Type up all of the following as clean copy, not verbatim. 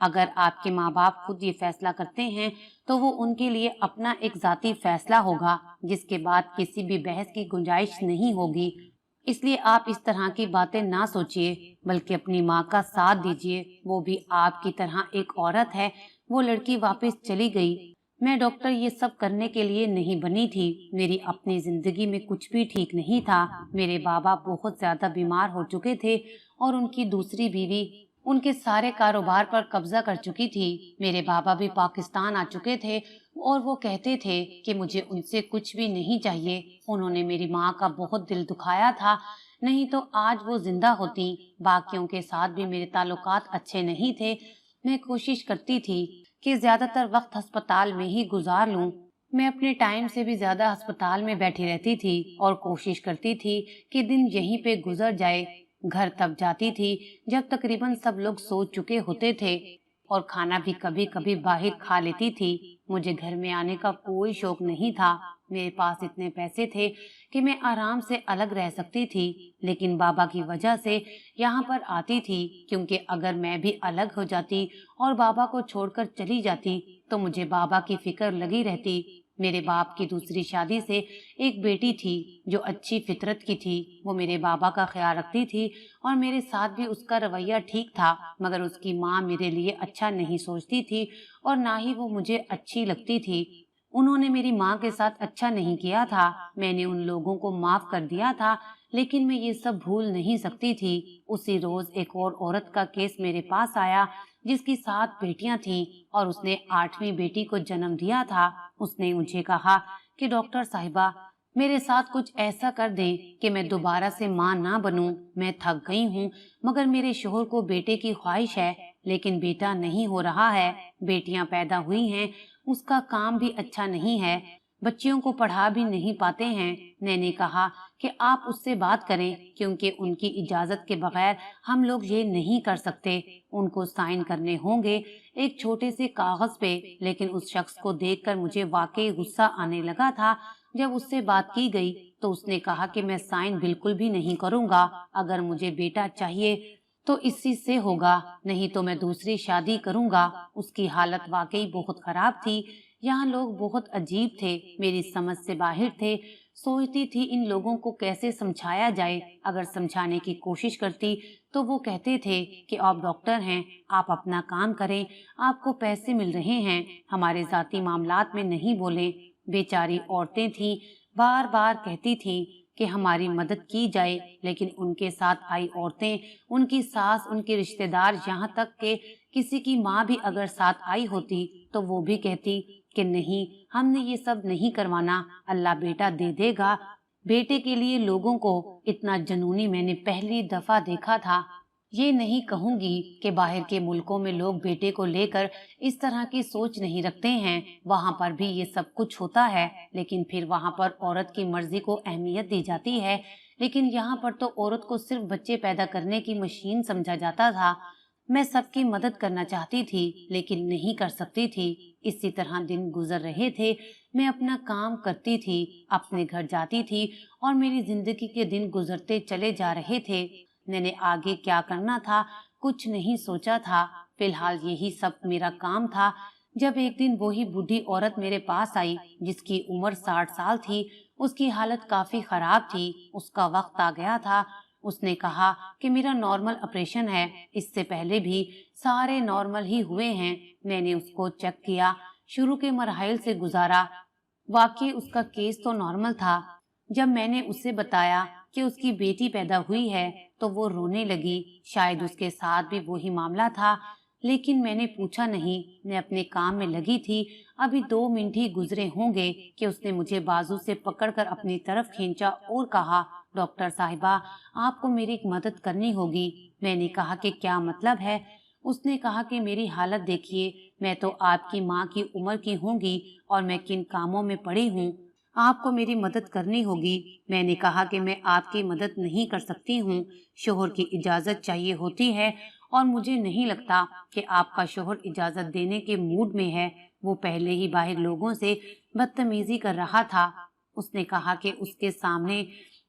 اگر آپ کے ماں باپ خود یہ فیصلہ کرتے ہیں تو وہ ان کے لیے اپنا ایک ذاتی فیصلہ ہوگا جس کے بعد کسی بھی بحث کی گنجائش نہیں ہوگی۔ اس لیے آپ اس طرح کی باتیں نہ سوچئے بلکہ اپنی ماں کا ساتھ دیجئے، وہ بھی آپ کی طرح ایک عورت ہے۔ وہ لڑکی واپس چلی گئی۔ میں ڈاکٹر یہ سب کرنے کے لیے نہیں بنی تھی۔ میری اپنی زندگی میں کچھ بھی ٹھیک نہیں تھا۔ میرے بابا بہت زیادہ بیمار ہو چکے تھے اور ان کی دوسری بیوی ان کے سارے کاروبار پر قبضہ کر چکی تھی۔ میرے بابا بھی پاکستان آ چکے تھے اور وہ کہتے تھے کہ مجھے ان سے کچھ بھی نہیں چاہیے۔ انہوں نے میری ماں کا بہت دل دکھایا تھا، نہیں تو آج وہ زندہ ہوتی۔ باقیوں کے ساتھ بھی میرے تعلقات اچھے نہیں تھے۔ میں کوشش کرتی تھی کہ زیادہ تر وقت ہسپتال میں ہی گزار لوں۔ میں اپنے ٹائم سے بھی زیادہ ہسپتال میں بیٹھی رہتی تھی اور کوشش کرتی تھی کہ دن یہیں پہ گزر جائے۔ گھر تب جاتی تھی جب تقریباً سب لوگ سو چکے ہوتے تھے اور کھانا بھی کبھی کبھی باہر کھا لیتی تھی۔ مجھے گھر میں آنے کا کوئی شوق نہیں تھا۔ میرے پاس اتنے پیسے تھے کہ میں آرام سے الگ رہ سکتی تھی، لیکن بابا کی وجہ سے یہاں پر آتی تھی، کیونکہ اگر میں بھی الگ ہو جاتی اور بابا کو چھوڑ کر چلی جاتی تو مجھے بابا کی فکر لگی رہتی۔ میرے باپ کی دوسری شادی سے ایک بیٹی تھی جو اچھی فطرت کی تھی۔ وہ میرے بابا کا خیال رکھتی تھی اور میرے ساتھ بھی اس کا رویہ ٹھیک تھا، مگر اس کی ماں میرے لیے اچھا نہیں سوچتی تھی اور نہ ہی وہ مجھے اچھی لگتی تھی۔ انہوں نے میری ماں کے ساتھ اچھا نہیں کیا تھا۔ میں نے ان لوگوں کو معاف کر دیا تھا، لیکن میں یہ سب بھول نہیں سکتی تھی۔ اسی روز ایک اور عورت کا کیس میرے پاس آیا جس کی 7 بیٹیاں تھیں اور اس نے 8ویں بیٹی کو جنم دیا تھا۔ اس نے مجھے کہا کہ ڈاکٹر صاحبہ، میرے ساتھ کچھ ایسا کر دیں کہ میں دوبارہ سے ماں نہ بنوں۔ میں تھک گئی ہوں، مگر میرے شوہر کو بیٹے کی خواہش ہے، لیکن بیٹا نہیں ہو رہا ہے۔ بیٹیاں پیدا ہوئی ہیں، اس کا کام بھی اچھا نہیں ہے، بچیوں کو پڑھا بھی نہیں پاتے ہیں۔ میں نے کہا کہ آپ اس سے بات کریں، کیونکہ ان کی اجازت کے بغیر ہم لوگ یہ نہیں کر سکتے۔ ان کو سائن کرنے ہوں گے ایک چھوٹے سے کاغذ پہ، لیکن اس شخص کو دیکھ کر مجھے واقعی غصہ آنے لگا تھا۔ جب اس سے بات کی گئی تو اس نے کہا کہ میں سائن بالکل بھی نہیں کروں گا۔ اگر مجھے بیٹا چاہیے تو اسی سے ہوگا، نہیں تو میں دوسری شادی کروں گا۔ اس کی حالت واقعی بہت خراب تھی۔ یہاں لوگ بہت عجیب تھے، میری سمجھ سے باہر تھے۔ سوچتی تھی ان لوگوں کو کیسے سمجھایا جائے۔ اگر سمجھانے کی کوشش کرتی تو وہ کہتے تھے کہ آپ ڈاکٹر ہیں، آپ اپنا کام کریں، آپ کو پیسے مل رہے ہیں، ہمارے ذاتی معاملات میں نہیں بولیں۔ بیچاری عورتیں تھیں، بار بار کہتی تھیں کہ ہماری مدد کی جائے، لیکن ان کے ساتھ آئی عورتیں، ان کی ساس، ان کے رشتہ دار، یہاں تک کہ کسی کی ماں بھی اگر ساتھ آئی ہوتی تو وہ بھی کہتی کہ نہیں، ہم نے یہ سب نہیں کروانا، اللہ بیٹا دے دے گا۔ بیٹے کے لیے لوگوں کو اتنا جنونی میں نے پہلی دفعہ دیکھا تھا۔ یہ نہیں کہوں گی کہ باہر کے ملکوں میں لوگ بیٹے کو لے کر اس طرح کی سوچ نہیں رکھتے ہیں، وہاں پر بھی یہ سب کچھ ہوتا ہے، لیکن پھر وہاں پر عورت کی مرضی کو اہمیت دی جاتی ہے، لیکن یہاں پر تو عورت کو صرف بچے پیدا کرنے کی مشین سمجھا جاتا تھا۔ میں سب کی مدد کرنا چاہتی تھی لیکن نہیں کر سکتی تھی۔ اسی طرح دن گزر رہے تھے، میں اپنا کام کرتی تھی، اپنے گھر جاتی تھی اور میری زندگی کے دن گزرتے چلے جا رہے تھے۔ میں نے آگے کیا کرنا تھا کچھ نہیں سوچا تھا، فی الحال یہی سب میرا کام تھا۔ جب ایک دن وہی بوڑھی عورت میرے پاس آئی جس کی عمر 60 سال تھی، اس کی حالت کافی خراب تھی، اس کا وقت آ گیا تھا۔ اس نے کہا کہ میرا نارمل آپریشن ہے، اس سے پہلے بھی سارے نارمل ہی ہوئے ہیں۔ میں نے اس کو چیک کیا، شروع کے مراحل سے گزارا، واقعی اس کا کیس تو نارمل تھا۔ جب میں نے اسے بتایا کہ اس کی بیٹی پیدا ہوئی ہے تو وہ رونے لگی، شاید اس کے ساتھ بھی وہی معاملہ تھا، لیکن میں نے پوچھا نہیں، میں اپنے کام میں لگی تھی۔ ابھی 2 منٹ ہی گزرے ہوں گے کہ اس نے مجھے بازو سے پکڑ کر اپنی طرف کھینچا اور کہا، ڈاکٹر صاحبہ، آپ کو میری مدد کرنی ہوگی۔ میں نے کہا کہ کیا مطلب ہے؟ اس نے کہا کہ میری حالت دیکھیے، میں تو آپ کی ماں کی عمر کی ہوں گی اور میں کن کاموں میں پڑی ہوں، آپ کو میری مدد کرنی ہوگی۔ میں نے کہا کہ میں آپ کی مدد نہیں کر سکتی ہوں، شوہر کی اجازت چاہیے ہوتی ہے اور مجھے نہیں لگتا کہ آپ کا شوہر اجازت دینے کے موڈ میں ہے، وہ پہلے ہی باہر لوگوں سے بدتمیزی کر رہا تھا۔ اس نے کہا کہ اس کے سامنے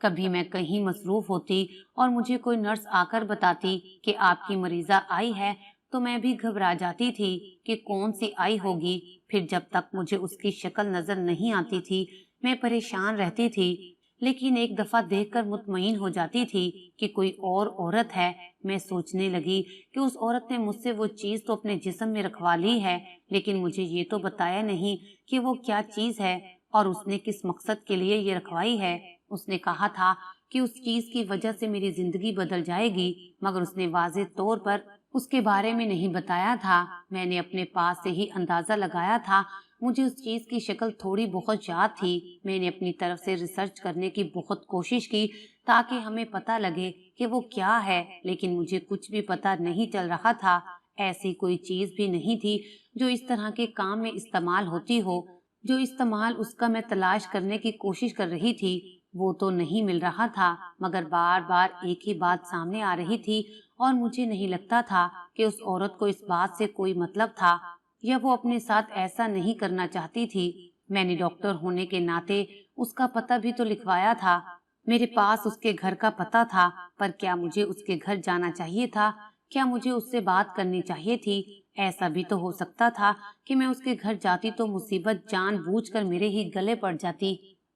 کبھی میں کہیں مصروف ہوتی اور مجھے کوئی نرس آ کر بتاتی کہ آپ کی مریضہ آئی ہے تو میں بھی گھبرا جاتی تھی کہ کون سی آئی ہوگی۔ پھر جب تک مجھے اس کی شکل نظر نہیں آتی تھی میں پریشان رہتی تھی، لیکن ایک دفعہ دیکھ کر مطمئن ہو جاتی تھی کہ کوئی اور عورت ہے۔ میں سوچنے لگی کہ اس عورت نے مجھ سے وہ چیز تو اپنے جسم میں رکھوا لی ہے، لیکن مجھے یہ تو بتایا نہیں کہ وہ کیا چیز ہے اور اس نے کس مقصد کے لیے یہ رکھوائی ہے۔ اس نے کہا تھا کہ اس چیز کی وجہ سے میری زندگی بدل جائے گی، مگر اس نے واضح طور پر اس کے بارے میں نہیں بتایا تھا۔ میں نے اپنے پاس سے ہی اندازہ لگایا تھا۔ مجھے اس چیز کی شکل تھوڑی بہت یاد تھی۔ میں نے اپنی طرف سے ریسرچ کرنے کی بہت کوشش کی تاکہ ہمیں پتہ لگے کہ وہ کیا ہے، لیکن مجھے کچھ بھی پتہ نہیں چل رہا تھا۔ ایسی کوئی چیز بھی نہیں تھی جو اس طرح کے کام میں استعمال ہوتی ہو۔ جو استعمال اس کا میں تلاش کرنے کی کوشش کر رہی تھی وہ تو نہیں مل رہا تھا، مگر بار بار ایک ہی بات سامنے آ رہی تھی اور مجھے نہیں لگتا تھا کہ اس عورت کو اس بات سے کوئی مطلب تھا یا وہ اپنے ساتھ ایسا نہیں کرنا چاہتی تھی۔ میں نے ڈاکٹر ہونے کے ناطے اس کا پتہ بھی تو لکھوایا تھا۔ میرے پاس اس کے گھر کا پتہ تھا، پر کیا مجھے اس کے گھر جانا چاہیے تھا؟ کیا مجھے اس سے بات کرنی چاہیے تھی؟ ایسا بھی تو ہو سکتا تھا کہ میں اس کے گھر جاتی تو مصیبت جان بوجھ کر میرے ہی گلے پڑ جاتی۔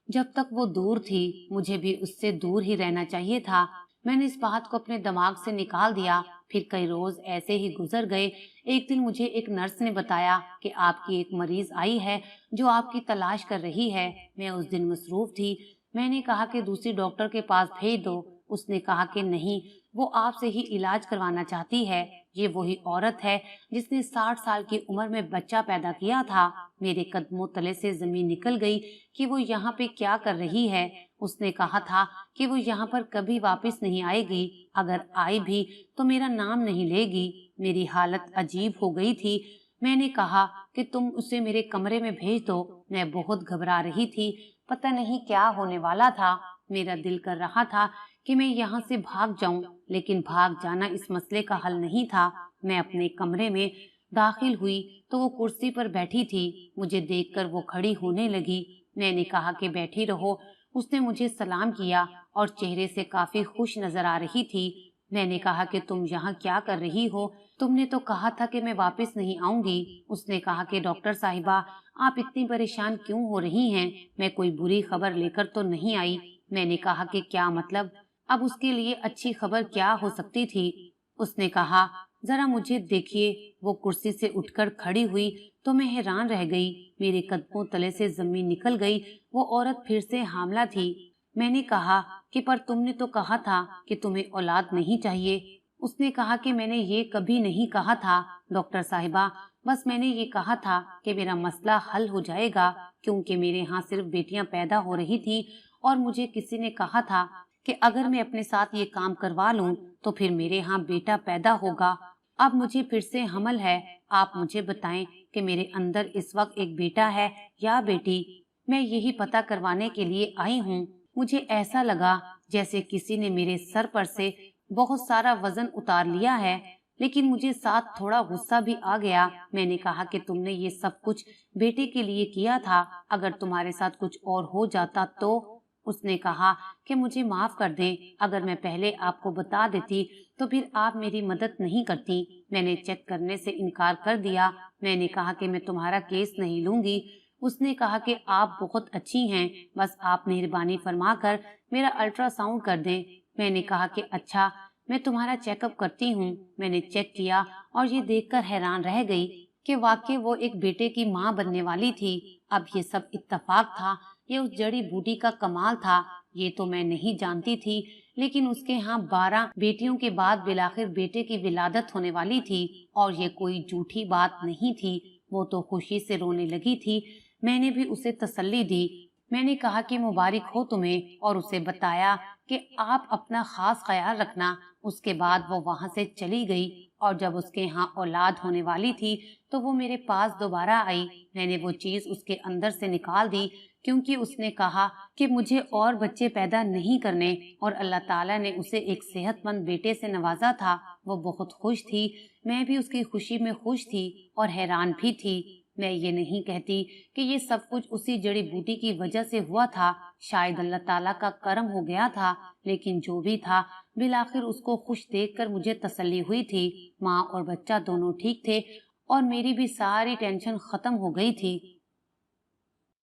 جب تک وہ دور تھی مجھے بھی اس سے دور ہی رہنا چاہیے تھا۔ میں نے اس بات کو اپنے دماغ سے نکال دیا۔ پھر کئی روز ایسے ہی گزر گئے۔ ایک دن مجھے ایک نرس نے بتایا کہ آپ کی ایک مریض آئی ہے جو آپ کی تلاش کر رہی ہے۔ میں اس دن مصروف تھی۔ میں نے کہا کہ دوسری ڈاکٹر کے پاس بھیج دو۔ اس نے کہا کہ نہیں، وہ آپ سے ہی علاج کروانا چاہتی ہے۔ یہ وہی عورت ہے جس نے 60 سال کی عمر میں بچہ پیدا کیا تھا۔ میرے قدموں تلے سے زمین نکل گئی کہ وہ یہاں پہ کیا کر رہی ہے۔ اس نے کہا تھا کہ وہ یہاں پر کبھی واپس نہیں آئے گی، اگر آئی بھی تو میرا نام نہیں لے گی۔ میری حالت عجیب ہو گئی تھی۔ میں نے کہا کہ تم اسے میرے کمرے میں بھیج دو۔ میں بہت گھبرا رہی تھی، پتہ نہیں کیا ہونے والا تھا۔ میرا دل کر رہا تھا کہ میں یہاں سے بھاگ جاؤں، لیکن بھاگ جانا اس مسئلے کا حل نہیں تھا۔ میں اپنے کمرے میں داخل ہوئی تو وہ کرسی پر بیٹھی تھی۔ مجھے دیکھ کر وہ کھڑی ہونے لگی۔ میں نے کہا کہ بیٹھی رہو۔ اس نے مجھے سلام کیا اور چہرے سے کافی خوش نظر آ رہی تھی۔ میں نے کہا کہ تم یہاں کیا کر رہی ہو؟ تم نے تو کہا تھا کہ میں واپس نہیں آؤں گی۔ اس نے کہا کہ ڈاکٹر صاحبہ، آپ اتنی پریشان کیوں ہو رہی ہیں؟ میں کوئی بری خبر لے کر تو نہیں آئی۔ میں نے کہا کہ کیا مطلب؟ اب اس کے لیے اچھی خبر کیا ہو سکتی تھی؟ اس نے کہا ذرا مجھے دیکھیے۔ وہ کرسی سے اٹھ کر کھڑی ہوئی تو میں حیران رہ گئی۔ میرے قدموں تلے سے زمین نکل گئی۔ وہ عورت پھر سے حاملہ تھی۔ میں نے کہا کہ پر تم نے تو کہا تھا کہ تمہیں اولاد نہیں چاہیے۔ اس نے کہا کہ میں نے یہ کبھی نہیں کہا تھا ڈاکٹر صاحبہ، بس میں نے یہ کہا تھا کہ میرا مسئلہ حل ہو جائے گا، کیونکہ میرے ہاں صرف بیٹیاں پیدا ہو رہی تھی اور مجھے کسی نے کہا تھا کہ اگر میں اپنے ساتھ یہ کام کروا لوں تو پھر میرے ہاں بیٹا پیدا ہوگا۔ اب مجھے پھر سے حمل ہے۔ آپ مجھے بتائیں کہ میرے اندر اس وقت ایک بیٹا ہے یا بیٹی؟ میں یہی پتہ کروانے کے لیے آئی ہوں۔ مجھے ایسا لگا جیسے کسی نے میرے سر پر سے بہت سارا وزن اتار لیا ہے، لیکن مجھے ساتھ تھوڑا غصہ بھی آ گیا۔ میں نے کہا کہ تم نے یہ سب کچھ بیٹے کے لیے کیا تھا، اگر تمہارے ساتھ کچھ اور ہو جاتا تو؟ اس نے کہا کہ مجھے معاف کر دیں، اگر میں پہلے آپ کو بتا دیتی تو پھر آپ میری مدد نہیں کرتی۔ میں نے چیک کرنے سے انکار کر دیا۔ میں نے کہا کہ میں تمہارا کیس نہیں لوں گی۔ اس نے کہا کہ آپ بہت اچھی ہیں، بس آپ مہربانی فرما کر میرا الٹرا ساؤنڈ کر دیں۔ میں نے کہا کہ اچھا، میں تمہارا چیک اپ کرتی ہوں۔ میں نے چیک کیا اور یہ دیکھ کر حیران رہ گئی کہ واقعی وہ ایک بیٹے کی ماں بننے والی تھی۔ اب یہ سب اتفاق تھا، یہ اس جڑی بوٹی کا کمال تھا، یہ تو میں نہیں جانتی تھی، لیکن اس کے ہاں 12 بیٹیوں کے بعد بالآخر بیٹے کی ولادت ہونے والی تھی، اور یہ کوئی جھوٹی بات نہیں تھی۔ وہ تو خوشی سے رونے لگی تھی۔ میں نے بھی اسے تسلی دی۔ میں نے کہا کہ مبارک ہو تمہیں، اور اسے بتایا کہ آپ اپنا خاص خیال رکھنا۔ اس کے بعد وہ وہاں سے چلی گئی، اور جب اس کے ہاں اولاد ہونے والی تھی تو وہ میرے پاس دوبارہ آئی۔ میں نے وہ چیز اس کے اندر سے نکال دی، کیونکہ اس نے کہا کہ مجھے اور بچے پیدا نہیں کرنے، اور اللہ تعالیٰ نے اسے ایک صحت مند بیٹے سے نوازا تھا۔ وہ بہت خوش تھی، میں بھی اس کی خوشی میں خوش تھی اور حیران بھی تھی۔ میں یہ نہیں کہتی کہ یہ سب کچھ اسی جڑی بوٹی کی وجہ سے ہوا تھا، شاید اللہ تعالیٰ کا کرم ہو گیا تھا، لیکن جو بھی تھا بالآخر اس کو خوش دیکھ کر مجھے تسلی ہوئی تھی۔ ماں اور بچہ دونوں ٹھیک تھے اور میری بھی ساری ٹینشن ختم ہو گئی تھی۔